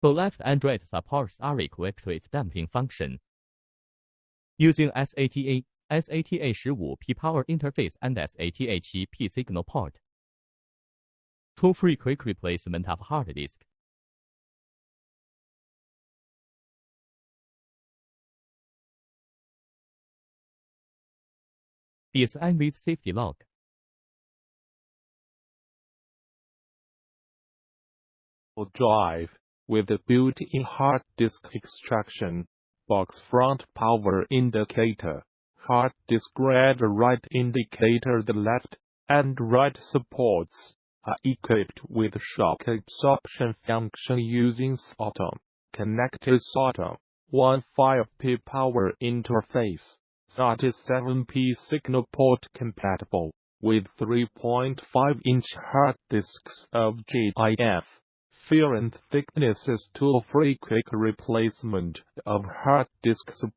The left Android supports ARRI quick trace damping function. Using SATA 15P power interface and SATA 7P signal port. Tool-free quick replacement of hard disk. Design with safety lock. Drive with the built-in hard disk extraction box, front power indicator, hard disk read write indicator. The left and right supports are equipped with shock absorption function using SATA connected SATA 15P power interface. SATA 7P signal port compatible with 3.5-inch hard disks of GIF. Different thicknesses. Tool-free quick replacement of hard disk support.